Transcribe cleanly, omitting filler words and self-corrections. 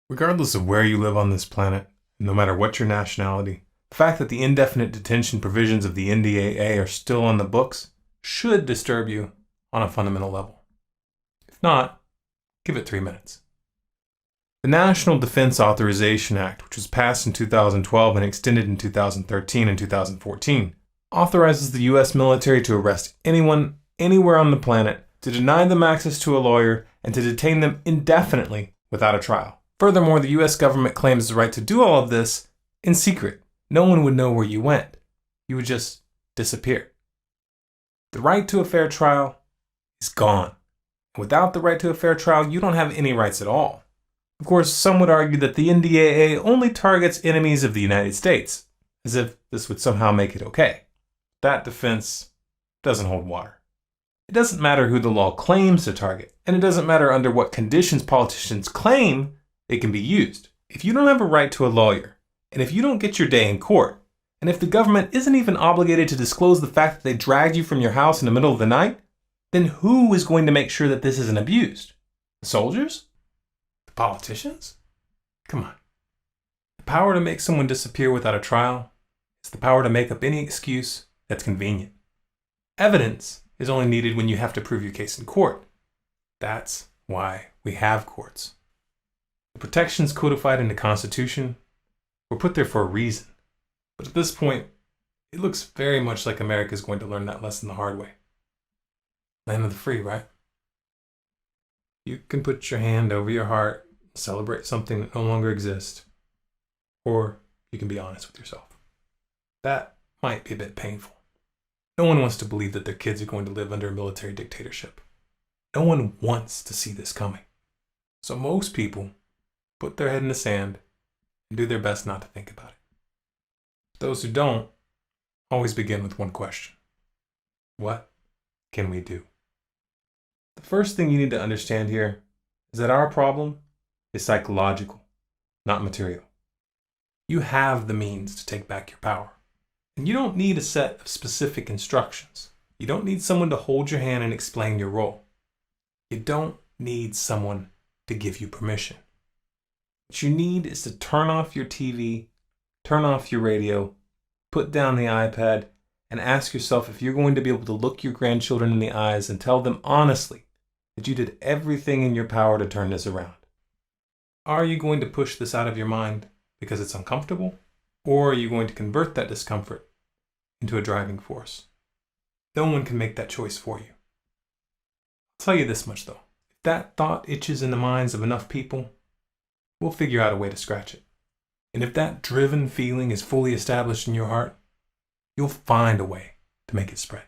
Regardless of where you live on this planet, no matter what your nationality, the fact that the indefinite detention provisions of the NDAA are still on the books should disturb you on a fundamental level. If not, give it 3 minutes. The National Defense Authorization Act, which was passed in 2012 and extended in 2013 and 2014, authorizes the U.S. military to arrest anyone, anywhere on the planet, to deny them access to a lawyer, and to detain them indefinitely without a trial. Furthermore, the U.S. government claims the right to do all of this in secret. No one would know where you went. You would just disappear. The right to a fair trial is gone. Without the right to a fair trial, you don't have any rights at all. Of course, some would argue that the NDAA only targets enemies of the United States, as if this would somehow make it okay. That defense doesn't hold water. It doesn't matter who the law claims to target, and it doesn't matter under what conditions politicians claim it can be used. If you don't have a right to a lawyer, and if you don't get your day in court, and if the government isn't even obligated to disclose the fact that they dragged you from your house in the middle of the night, then who is going to make sure that this isn't abused? The soldiers? The politicians? Come on. The power to make someone disappear without a trial is the power to make up any excuse that's convenient. Evidence is only needed when you have to prove your case in court. That's why we have courts. The protections codified in the Constitution were put there for a reason. But at this point, it looks very much like America is going to learn that lesson the hard way. Land of the free, right? You can put your hand over your heart, celebrate something that no longer exists, or you can be honest with yourself. That might be a bit painful. No one wants to believe that their kids are going to live under a military dictatorship. No one wants to see this coming. So most people put their head in the sand and do their best not to think about it. Those who don't always begin with one question. What can we do? The first thing you need to understand here is that our problem is psychological, not material. You have the means to take back your power. And you don't need a set of specific instructions. You don't need someone to hold your hand and explain your role. You don't need someone to give you permission. What you need is to turn off your TV, turn off your radio, put down the iPad, and ask yourself if you're going to be able to look your grandchildren in the eyes and tell them honestly that you did everything in your power to turn this around. Are you going to push this out of your mind because it's uncomfortable? Or are you going to convert that discomfort into a driving force? No one can make that choice for you. I'll tell you this much though. If that thought itches in the minds of enough people, we'll figure out a way to scratch it. And if that driven feeling is fully established in your heart, you'll find a way to make it spread.